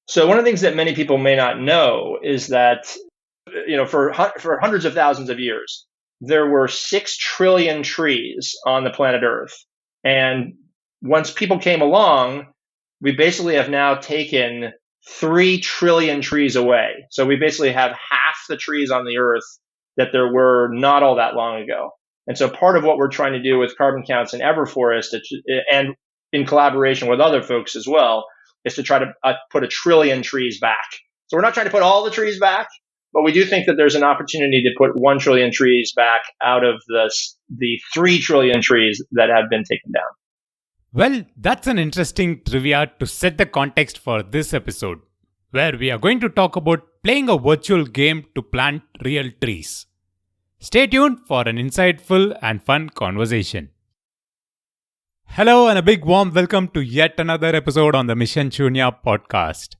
So one of the things that many people may not know is that, for hundreds of thousands of years, there were 6 trillion trees on the planet Earth. And once people came along, we basically have now taken 3 trillion trees away. So we basically have half the trees on the Earth that there were not all that long ago. And so part of what we're trying to do with carbon counts in EverForest, and in collaboration with other folks as well, is to try to put 1 trillion trees back. So we're not trying to put all the trees back, but we do think that there's an opportunity to put 1 trillion trees back out of the 3 trillion trees that have been taken down. Well, that's an interesting trivia to set the context for this episode, where we are going to talk about playing a virtual game to plant real trees. Stay tuned for an insightful and fun conversation. Hello and a big warm welcome to yet another episode on the Mission Shunya podcast.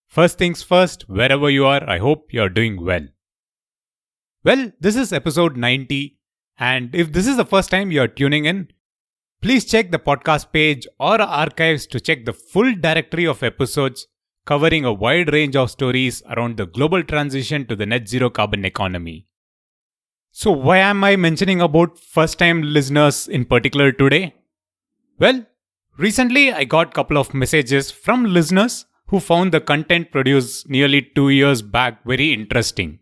First things first, wherever you are, I hope you're doing well. Well, this is episode 90, and if this is the first time you're tuning in, please check the podcast page or archives to check the full directory of episodes covering a wide range of stories around the global transition to the net zero carbon economy. So why am I mentioning about first-time listeners in particular today? Well, recently I got a couple of messages from listeners who found the content produced nearly 2 years back very interesting.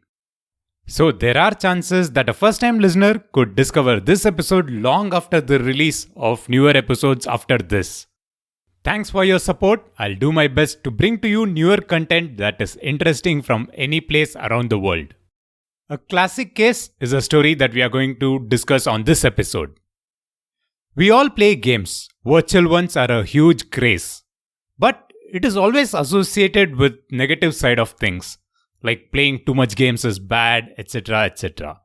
So there are chances that a first-time listener could discover this episode long after the release of newer episodes after this. Thanks for your support. I'll do my best to bring to you newer content that is interesting from any place around the world. A classic case is a story that we are going to discuss on this episode. We all play games. Virtual ones are a huge craze. But it is always associated with negative side of things, like playing too much games is bad, etc., etc.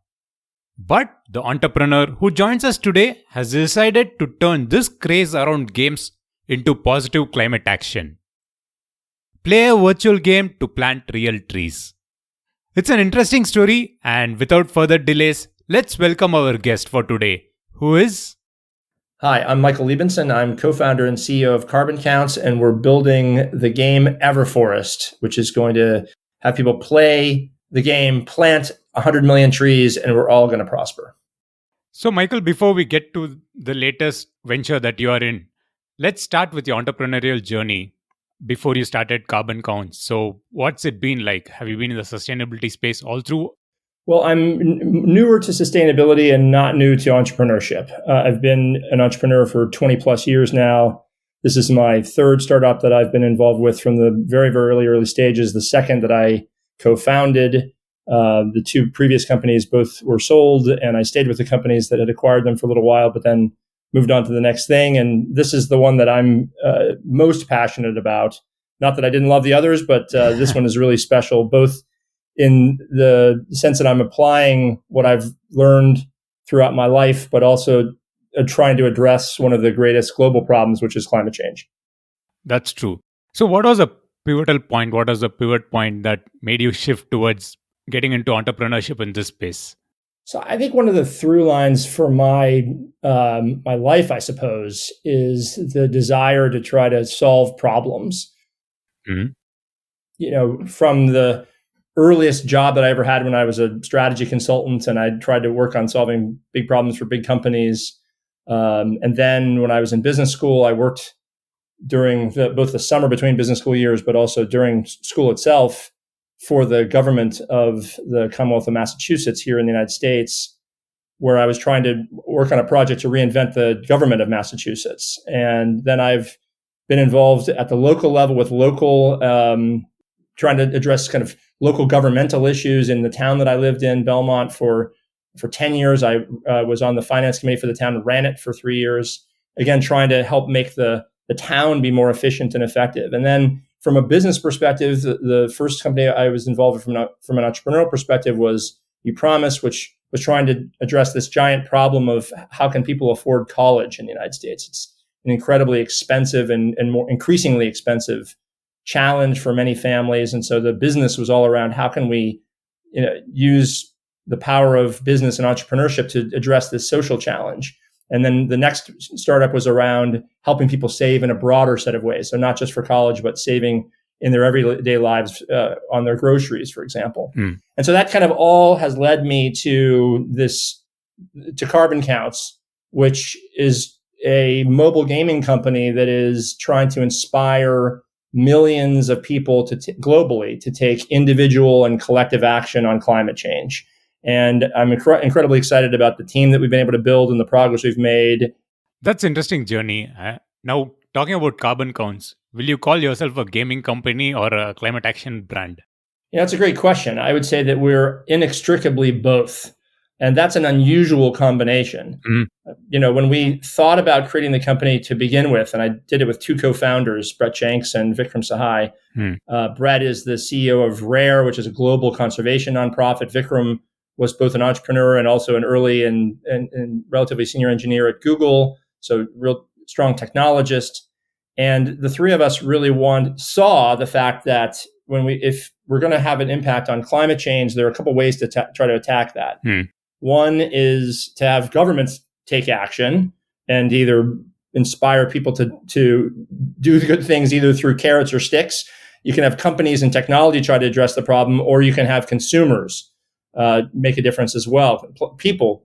But the entrepreneur who joins us today has decided to turn this craze around games into positive climate action. Play a virtual game to plant real trees. It's an interesting story, and without further delays, let's welcome our guest for today, who is... Hi, I'm Michael Libenson. I'm co-founder and CEO of Carbon Counts, and we're building the game EverForest, which is going to have people play the game, plant 100 million trees, and we're all going to prosper. So, Michael, before we get to the latest venture that you are in, let's start with your entrepreneurial journey before you started Carbon Counts. So, what's it been like? Have you been in the sustainability space all through? Well, I'm newer to sustainability and not new to entrepreneurship. I've been an entrepreneur for 20 plus years now. This is my third startup that I've been involved with from the very, very early stages. The second that I co-founded. The 2 previous companies both were sold, and I stayed with the companies that had acquired them for a little while, but then moved on to the next thing. And this is the one that I'm most passionate about. Not that I didn't love the others, but this one is really special, both in the sense that I'm applying what I've learned throughout my life, but also trying to address one of the greatest global problems, which is climate change. That's true. So what was a pivotal point? What was the pivot point that made you shift towards getting into entrepreneurship in this space? So I think one of the through lines for my life, I suppose, is the desire to try to solve problems. Mm-hmm. From the earliest job that I ever had when I was a strategy consultant, and I tried to work on solving big problems for big companies. And then when I was in business school, I worked during both the summer between business school years, but also during school itself for the government of the Commonwealth of Massachusetts here in the United States, where I was trying to work on a project to reinvent the government of Massachusetts. And then I've been involved at the local level with local, trying to address kind of local governmental issues in the town that I lived in, Belmont, for 10 years. I was on the finance committee for the town and ran it for 3 years, again, trying to help make the town be more efficient and effective. And then from a business perspective, the first company I was involved with from an entrepreneurial perspective was ePromise, which was trying to address this giant problem of how can people afford college in the United States. It's an incredibly expensive and more increasingly expensive challenge for many families. And so the business was all around how can we use the power of business and entrepreneurship to address this social challenge. And then the next startup was around helping people save in a broader set of ways. So not just for college, but saving in their everyday lives on their groceries, for example. Mm. And so that kind of all has led me to Carbon Counts, which is a mobile gaming company that is trying to inspire millions of people globally to take individual and collective action on climate change. And I'm incredibly excited about the team that we've been able to build and the progress we've made. That's interesting journey. Now, talking about Carbon Counts, will you call yourself a gaming company or a climate action brand? Yeah, that's a great question. I would say that we're inextricably both. And that's an unusual combination. Mm. When we thought about creating the company to begin with, and I did it with two co-founders, Brett Jenks and Vikram Sahai. Brett is the CEO of Rare, which is a global conservation nonprofit. Vikram was both an entrepreneur and also an early and relatively senior engineer at Google, so real strong technologist. And the three of us really saw the fact that if we're going to have an impact on climate change, there are a couple ways to try to attack that. One is to have governments take action and either inspire people to do good things either through carrots or sticks. You can have companies and technology try to address the problem, or you can have consumers make a difference as well.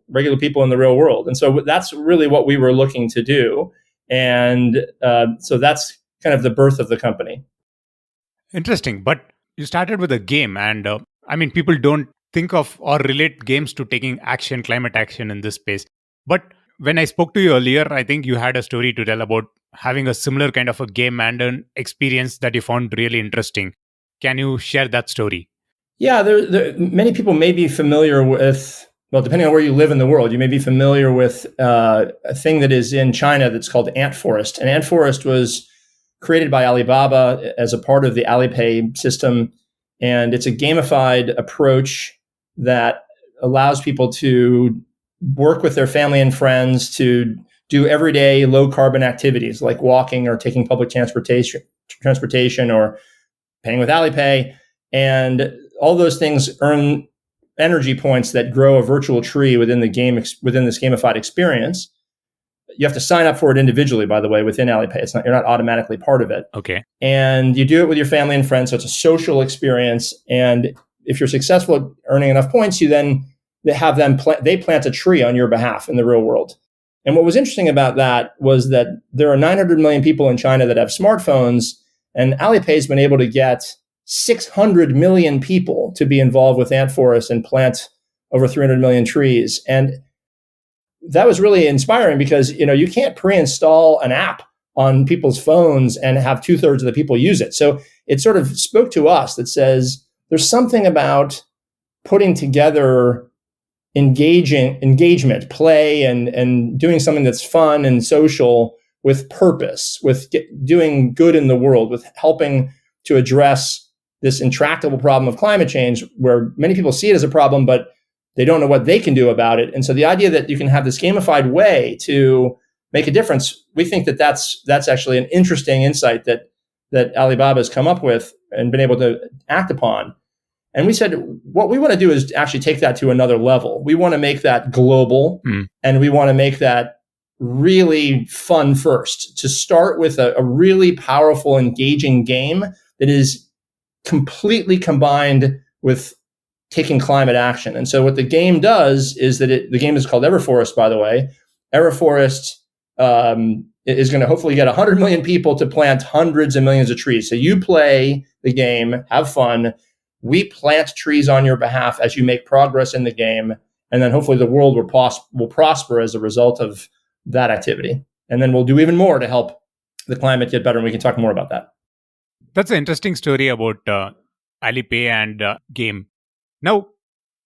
Regular people in the real world. And so that's really what we were looking to do. And so that's kind of the birth of the company. Interesting. But you started with a game, and people don't think of or relate games to taking action, climate action in this space. But when I spoke to you earlier, I think you had a story to tell about having a similar kind of a game and an experience that you found really interesting. Can you share that story? Yeah, many people may be familiar with, well, depending on where you live in the world, you may be familiar with a thing that is in China that's called AntForest. And AntForest was created by Alibaba as a part of the Alipay system. And it's a gamified approach that allows people to work with their family and friends to do everyday low carbon activities like walking or taking public transportation or paying with Alipay. And all those things earn energy points that grow a virtual tree within the game, within this gamified experience. You have to sign up for it individually, by the way, within Alipay. You're not automatically part of it. Okay. And you do it with your family and friends. So it's a social experience. And if you're successful at earning enough points, you then have them plant a tree on your behalf in the real world. And what was interesting about that was that there are 900 million people in China that have smartphones, and Alipay has been able to get 600 million people to be involved with AntForest and plant over 300 million trees. And that was really inspiring because, you can't pre-install an app on people's phones and have 2/3 of the people use it. So it sort of spoke to us that says there's something about putting together engagement, play, and doing something that's fun and social with purpose, with doing good in the world, with helping to address this intractable problem of climate change, where many people see it as a problem, but they don't know what they can do about it. And so the idea that you can have this gamified way to make a difference, we think that that's actually an interesting insight that Alibaba has come up with and been able to act upon. And we said, what we want to do is actually take that to another level. We want to make that global, and we want to make that really fun first, to start with a really powerful, engaging game that is completely combined with taking climate action. And so what the game does is that the game is called EverForest, by the way. EverForest is going to hopefully get 100 million people to plant hundreds of millions of trees. So you play the game, have fun. We plant trees on your behalf as you make progress in the game. And then hopefully the world will prosper as a result of that activity. And then we'll do even more to help the climate get better. And we can talk more about that. That's an interesting story about Alipay and game. Now,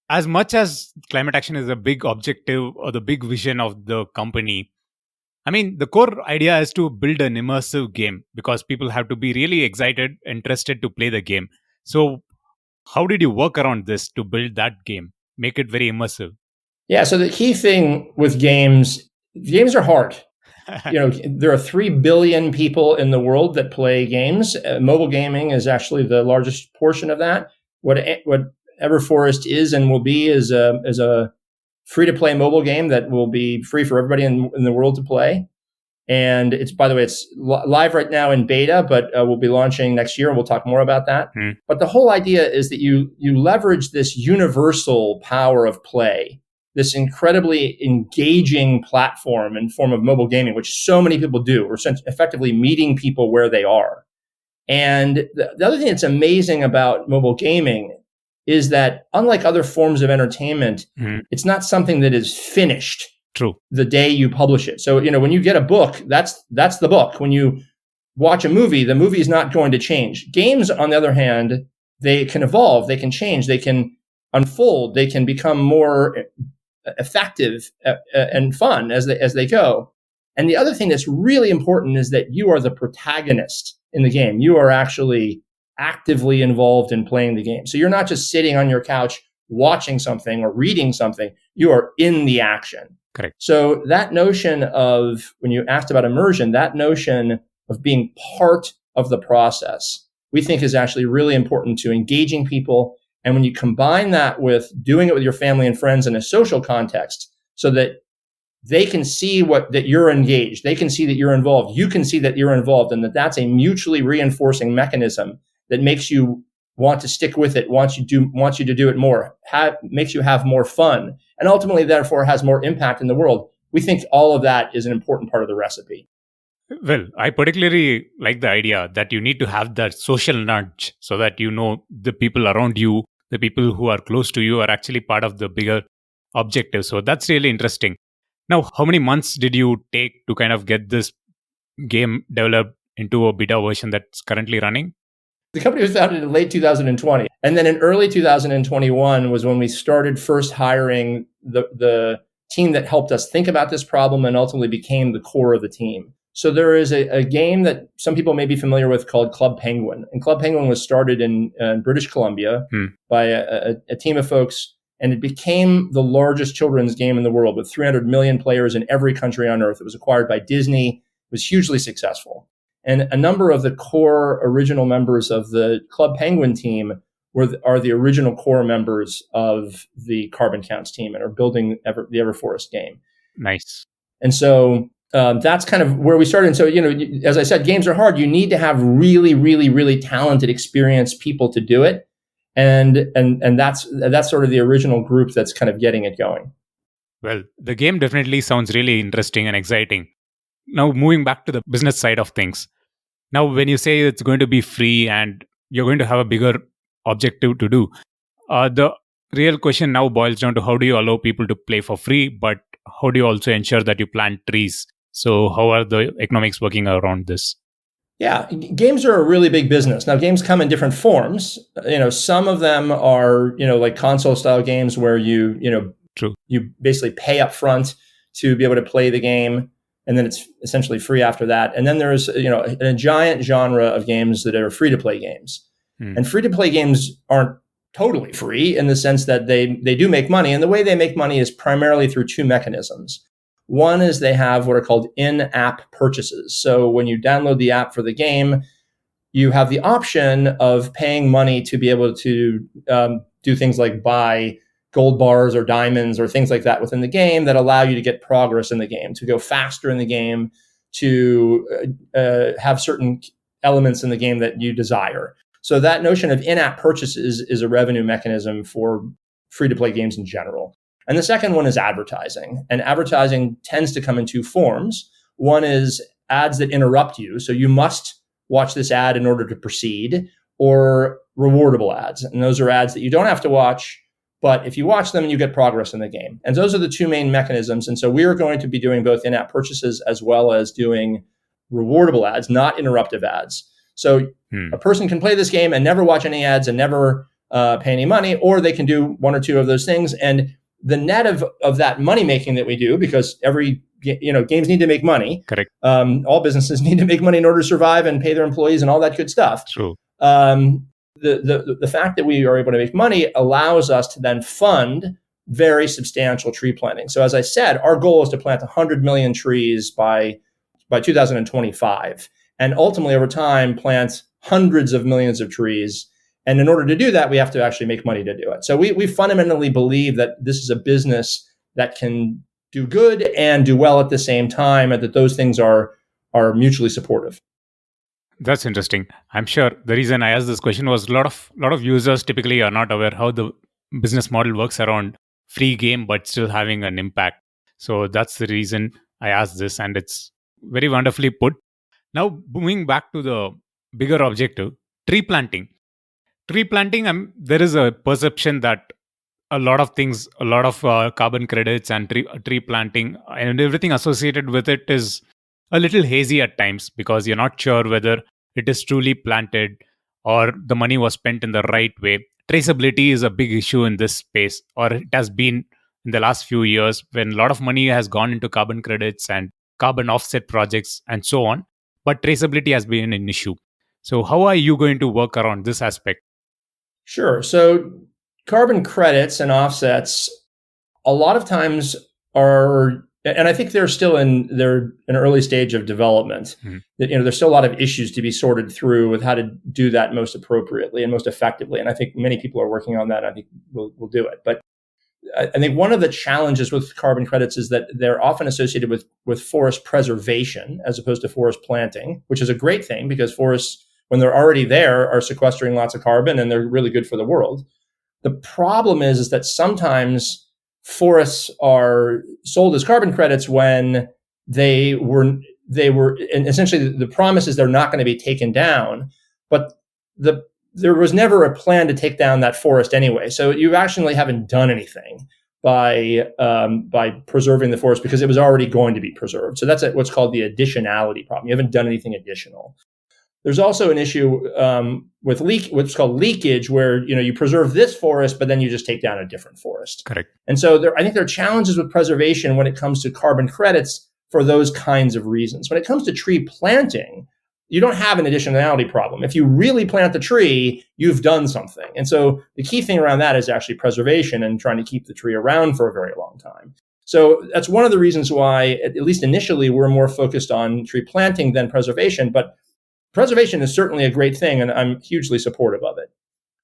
as much as climate action is a big objective or the big vision of the company, the core idea is to build an immersive game because people have to be really excited, interested to play the game. So how did you work around this to build that game, make it very immersive? Yeah, so the key thing with games are hard. There are 3 billion people in the world that play games. Mobile gaming is actually the largest portion of that. What EverForest is and will be is a free-to-play mobile game that will be free for everybody in the world to play. And it's, by the way, it's live right now in beta, but we'll be launching next year, and we'll talk more about that. But the whole idea is that you leverage this universal power of play, this incredibly engaging platform in form of mobile gaming, which so many people do. We're effectively meeting people where they are. And the other thing that's amazing about mobile gaming is that, unlike other forms of entertainment, it's not something that is finished. True. The day you publish it. So, when you get a book, that's the book. When you watch a movie, the movie is not going to change. Games, on the other hand, they can evolve, they can change, they can unfold, they can become more effective and fun as they go. And the other thing that's really important is that you are the protagonist in the game. You are actually actively involved in playing the game. So you're not just sitting on your couch watching something or reading something. You are in the action. Correct. So that notion of, when you asked about immersion, that notion of being part of the process, we think is actually really important to engaging people. And when you combine that with doing it with your family and friends in a social context, so that they can see that you're engaged, they can see that you're involved, you can see that you're involved, and that's a mutually reinforcing mechanism that makes you want to stick with it, wants you to do it more, makes you have more fun, and ultimately, therefore, has more impact in the world. We think all of that is an important part of the recipe. Well, I particularly like the idea that you need to have that social nudge so that the people around you, the people who are close to you, are actually part of the bigger objective. So that's really interesting. Now, how many months did you take to kind of get this game developed into a beta version that's currently running? The company was founded in late 2020. And then in early 2021 was when we started first hiring the team that helped us think about this problem and ultimately became the core of the team. So there is a game that some people may be familiar with called Club Penguin. And Club Penguin was started in British Columbia by a team of folks, and it became the largest children's game in the world with 300 million players in every country on earth. It was acquired by Disney. It was hugely successful. And a number of the core original members of the Club Penguin team are the original core members of the Carbon Counts team and are building the EverForest game. Nice. And so that's kind of where we started. And so, as I said, games are hard. You need to have really, really, really talented, experienced people to do it. And that's sort of the original group that's kind of getting it going. Well, the game definitely sounds really interesting and exciting. Now, moving back to the business side of things. Now, when you say it's going to be free and you're going to have a bigger objective to do, the real question now boils down to how do you allow people to play for free, but how do you also ensure that you plant trees? So how are the economics working around this? Yeah, games are a really big business. Now, games come in different forms. Some of them are, like console style games where you basically pay up front to be able to play the game, and then it's essentially free after that. And then there's, a giant genre of games that are free to play games. And free to play games aren't totally free in the sense that they do make money. And the way they make money is primarily through two mechanisms. One is they have what are called in-app purchases. So when you download the app for the game, you have the option of paying money to be able to do things like buy gold bars or diamonds or things like that within the game that allow you to get progress in the game, to go faster in the game, to have certain elements in the game that you desire. So that notion of in-app purchases is a revenue mechanism for free-to-play games in general. And the second one is advertising. And advertising tends to come in two forms. One is ads that interrupt you. So you must watch this ad in order to proceed, or rewardable ads. And those are ads that you don't have to watch, but if you watch them, you get progress in the game. And those are the two main mechanisms. And so we are going to be doing both in-app purchases as well as doing rewardable ads, not interruptive ads. So a person can play this game and never watch any ads and never pay any money, or they can do one or two of those things. And the net of that money making that we do, because games need to make money. Correct. All businesses need to make money in order to survive and pay their employees and all that good stuff. True. The fact that we are able to make money allows us to then fund very substantial tree planting. So as I said, our goal is to plant 100 million trees by 2025, and ultimately over time plant hundreds of millions of trees. And in order to do that, we have to actually make money to do it. So we fundamentally believe that this is a business that can do good and do well at the same time, and that those things are mutually supportive. That's interesting. I'm sure the reason I asked this question was a lot of users typically are not aware how the business model works around free game, but still having an impact. So that's the reason I asked this, and it's very wonderfully put. Now, moving back to the bigger objective, tree planting. Tree planting, there is a perception that a lot of things, a lot of carbon credits and tree planting and everything associated with it is a little hazy at times because you're not sure whether it is truly planted or the money was spent in the right way. Traceability is a big issue in this space, or it has been in the last few years when a lot of money has gone into carbon credits and carbon offset projects and so on. But traceability has been an issue. So, how are you going to work around this aspect? Sure. So carbon credits and offsets a lot of times are, and I think they're still in an early stage of development. There's still a lot of issues to be sorted through with how to do that most appropriately and most effectively. And I think many people are working on that. I think we'll do it. But I think one of the challenges with carbon credits is that they're often associated with forest preservation as opposed to forest planting, which is a great thing because forests, when they're already there, are sequestering lots of carbon and they're really good for the world. The problem is that sometimes forests are sold as carbon credits when they were, and essentially the promise is they're not going to be taken down, but there was never a plan to take down that forest anyway. So you actually haven't done anything by preserving the forest because it was already going to be preserved. So that's what's called the additionality problem. You haven't done anything additional. There's also an issue with what's called leakage, where you preserve this forest, but then you just take down a different forest. Correct. And so I think there are challenges with preservation when it comes to carbon credits for those kinds of reasons. When it comes to tree planting, you don't have an additionality problem. If you really plant the tree, you've done something. And so the key thing around that is actually preservation and trying to keep the tree around for a very long time. So that's one of the reasons why, at least initially, we're more focused on tree planting than preservation. But preservation is certainly a great thing, and I'm hugely supportive of it.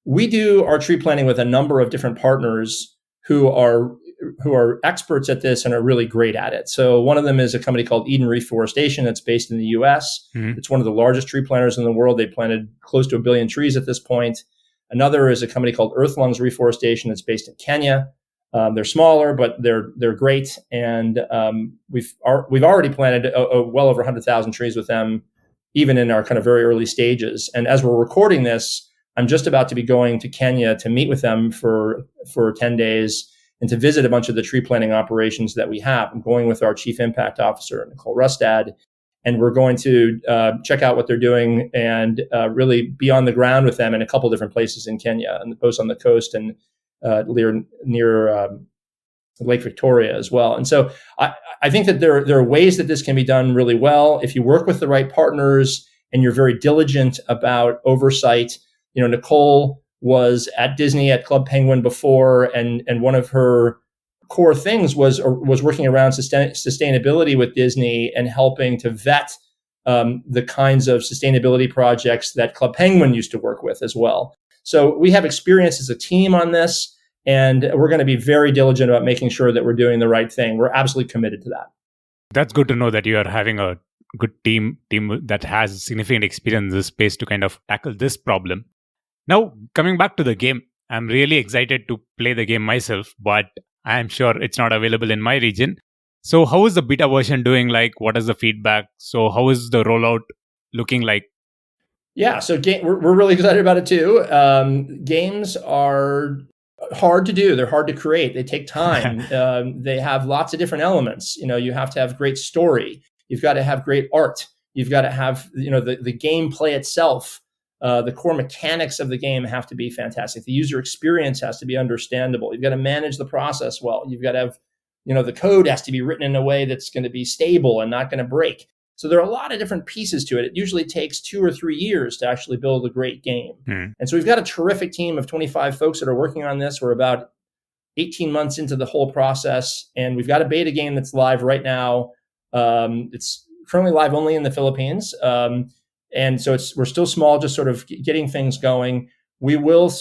We do our tree planting with a number of different partners who are experts at this and are really great at it. So one of them is a company called Reforestation that's based in the US. It's one of the largest tree planters in the world. They planted close to 1 billion trees at this point. Another is a company called Earthlungs Reforestation that's based in Kenya. They're smaller, but they're great. And we've already planted well over 100,000 trees with them, even in our kind of very early stages. And as we're recording this, I'm just about to be going to Kenya to meet with them for 10 days and to visit a bunch of the tree planting operations that we have. I'm going with our Chief Impact Officer, Nicole Rustad, and we're going to check out what they're doing and really be on the ground with them in a couple different places in Kenya, and both on the coast and near Lake Victoria as well. And so I think that there are ways that this can be done really well if you work with the right partners and you're very diligent about oversight. Nicole was at Disney at Club Penguin before, and one of her core things was working around sustainability with Disney and helping to vet the kinds of sustainability projects that Club Penguin used to work with as well. So we have experience as a team on this, and we're going to be very diligent about making sure that we're doing the right thing. We're absolutely committed to that. That's good to know that you are having a good team that has significant experience in this space to kind of tackle this problem. Now, coming back to the game, I'm really excited to play the game myself, but I'm sure it's not available in my region. So how is the beta version doing? Like, what is the feedback? So how is the rollout looking like? Yeah, so we're really excited about it too. Games are hard to do. They're hard to create. They take time. They have lots of different elements. You have to have great story. You've got to have great art. You've got to have, the gameplay itself. The core mechanics of the game have to be fantastic. The user experience has to be understandable. You've got to manage the process well. You've got to have, the code has to be written in a way that's going to be stable and not going to break. So there are a lot of different pieces to it. It usually takes 2 or 3 years to actually build a great game. And so we've got a terrific team of 25 folks that are working on this. We're about 18 months into the whole process, and we've got a beta game that's live right now. It's currently live only in the Philippines. And so we're still small, just sort of getting things going. We will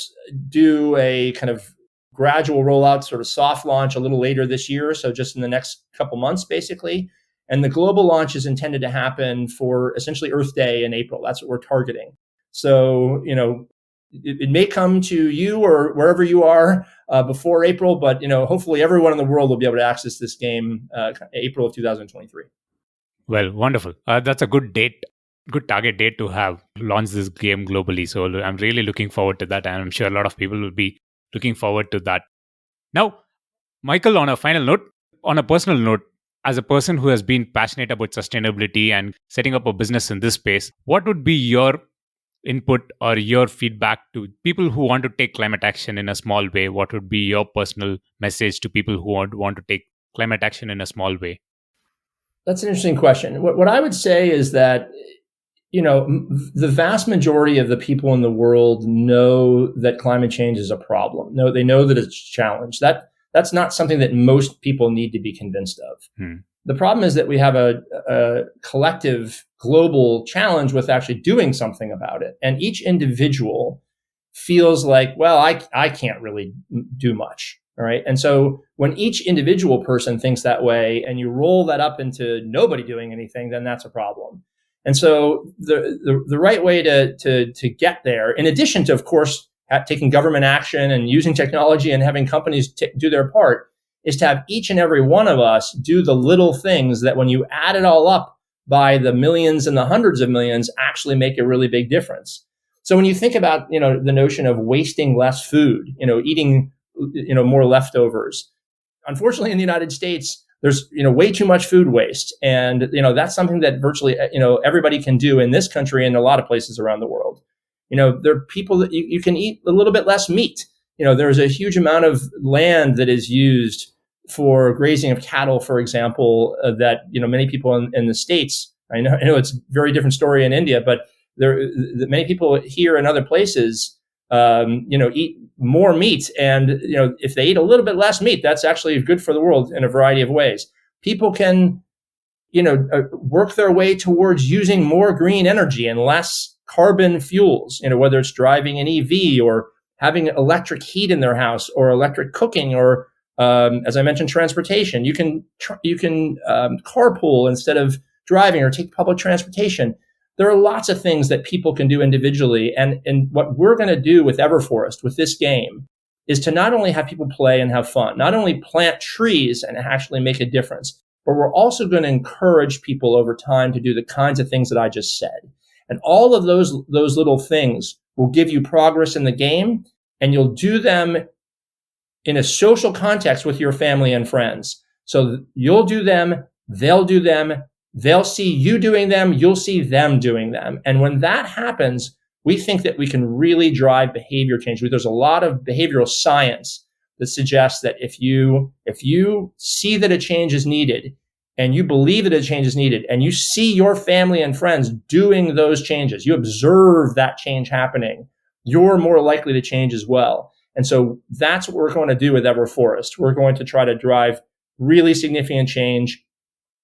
do a kind of gradual rollout, sort of soft launch a little later this year. So just in the next couple months, basically. And the global launch is intended to happen for essentially Earth Day in April. That's what we're targeting. So, it may come to you or wherever you are before April, but, hopefully everyone in the world will be able to access this game April of 2023. Well, wonderful. That's a good date, good target date to have launched this game globally. So I'm really looking forward to that. And I'm sure a lot of people will be looking forward to that. Now, Michael, on a final note, on a personal note, as a person who has been passionate about sustainability and setting up a business in this space, what would be your input or your feedback to people who want to take climate action in a small way? What would be your personal message to people who want to take climate action in a small way? That's an interesting question. What I would say is that, the vast majority of the people in the world know that climate change is a problem. No, they know that it's a challenge. That's not something that most people need to be convinced of. The problem is that we have a collective global challenge with actually doing something about it. And each individual feels like, well, I can't really do much. All right. And so when each individual person thinks that way and you roll that up into nobody doing anything, then that's a problem. And so the right way to get there, in addition to, of course, taking government action and using technology and having companies do their part, is to have each and every one of us do the little things that when you add it all up by the millions and the hundreds of millions actually make a really big difference. So when you think about, the notion of wasting less food, eating, more leftovers, unfortunately in the United States, there's, way too much food waste. And, that's something that virtually, everybody can do in this country and a lot of places around the world. There are people that you can eat a little bit less meat. There's a huge amount of land that is used for grazing of cattle, for example, that, many people in the States, I know it's a very different story in India, but many people here and other places, eat more meat. And, if they eat a little bit less meat, that's actually good for the world in a variety of ways. People can, work their way towards using more green energy and less carbon fuels, whether it's driving an EV or having electric heat in their house or electric cooking or, as I mentioned, transportation. You can carpool instead of driving or take public transportation. There are lots of things that people can do individually. And what we're going to do with EverForest, with this game, is to not only have people play and have fun, not only plant trees and actually make a difference, but we're also going to encourage people over time to do the kinds of things that I just said. And all of those little things will give you progress in the game, and you'll do them in a social context with your family and friends. So you'll do them, they'll do them, they'll see you doing them, you'll see them doing them. And when that happens, we think that we can really drive behavior change. There's a lot of behavioral science that suggests that if you see that a change is needed, and you believe that a change is needed, and you see your family and friends doing those changes, you observe that change happening, you're more likely to change as well. And so that's what we're going to do with EverForest. We're going to try to drive really significant change.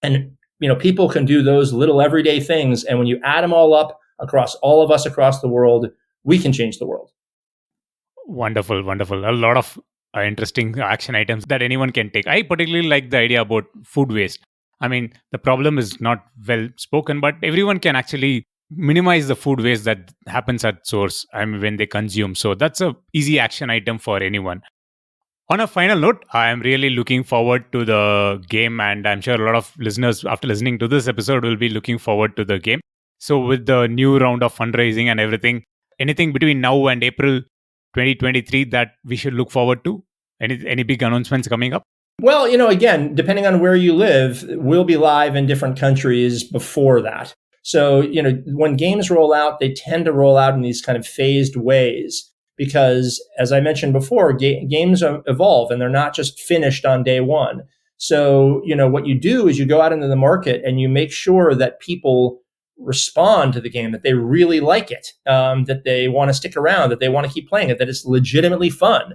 And, people can do those little everyday things. And when you add them all up across all of us across the world, we can change the world. Wonderful, wonderful. A lot of interesting action items that anyone can take. I particularly like the idea about food waste. I mean, the problem is not well spoken, but everyone can actually minimize the food waste that happens at source when they consume. So that's a easy action item for anyone. On a final note, I am really looking forward to the game, and I'm sure a lot of listeners, after listening to this episode, will be looking forward to the game. So with the new round of fundraising and everything, anything between now and April 2023 that we should look forward to? Any big announcements coming up? Well, again, depending on where you live, we'll be live in different countries before that. So, when games roll out, they tend to roll out in these kind of phased ways because, as I mentioned before, games evolve and they're not just finished on day one. So, what you do is you go out into the market and you make sure that people respond to the game, that they really like it, that they want to stick around, that they want to keep playing it, that it's legitimately fun.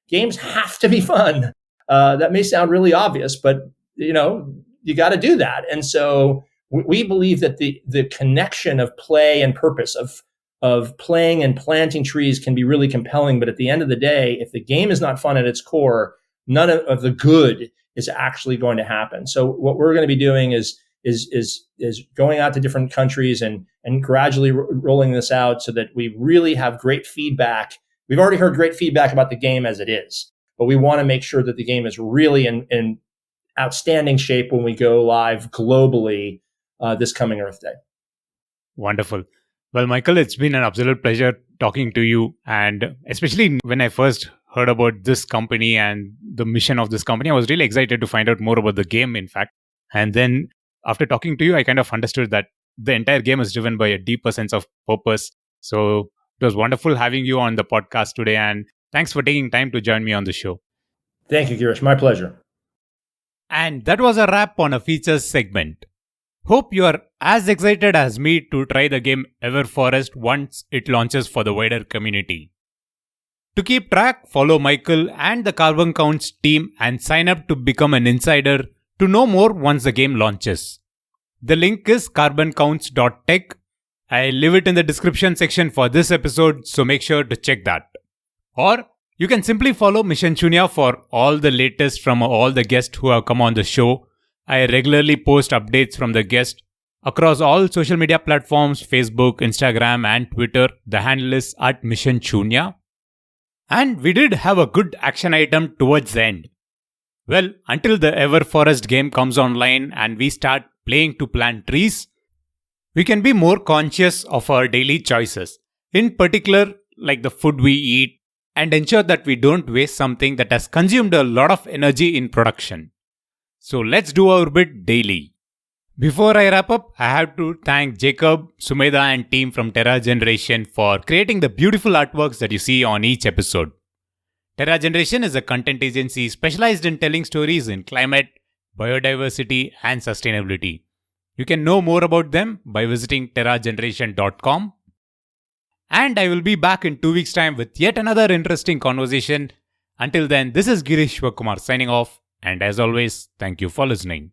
Games have to be fun. That may sound really obvious, but, you got to do that. And so we believe that the connection of play and purpose, of of playing and planting trees can be really compelling. But at the end of the day, if the game is not fun at its core, none of the good is actually going to happen. So what we're going to be doing is going out to different countries and gradually rolling this out so that we really have great feedback. We've already heard great feedback about the game as it is, but we want to make sure that the game is really in outstanding shape when we go live globally this coming Earth Day. Wonderful. Well, Michael, it's been an absolute pleasure talking to you. And especially when I first heard about this company and the mission of this company, I was really excited to find out more about the game, in fact. And then after talking to you, I kind of understood that the entire game is driven by a deeper sense of purpose. So it was wonderful having you on the podcast today. And thanks for taking time to join me on the show. Thank you, Girish. My pleasure. And that was a wrap on a features segment. Hope you are as excited as me to try the game EverForest once it launches for the wider community. To keep track, follow Michael and the Carbon Counts team and sign up to become an insider to know more once the game launches. The link is carboncounts.tech. I'll leave it in the description section for this episode, so make sure to check that. Or you can simply follow Mission Shunya for all the latest from all the guests who have come on the show. I regularly post updates from the guests across all social media platforms, Facebook, Instagram and Twitter. The handle is @MissionShunya. And we did have a good action item towards the end. Well, until the EverForest game comes online and we start playing to plant trees, we can be more conscious of our daily choices, in particular like the food we eat, and ensure that we don't waste something that has consumed a lot of energy in production. So let's do our bit daily. Before I wrap up, I have to thank Jacob, Sumedha and team from Terra Generation for creating the beautiful artworks that you see on each episode. Terra Generation is a content agency specialized in telling stories in climate, biodiversity and sustainability. You can know more about them by visiting terrageneration.com. And I will be back in 2 weeks' time with yet another interesting conversation. Until then, this is Girish Shivakumar signing off. And as always, thank you for listening.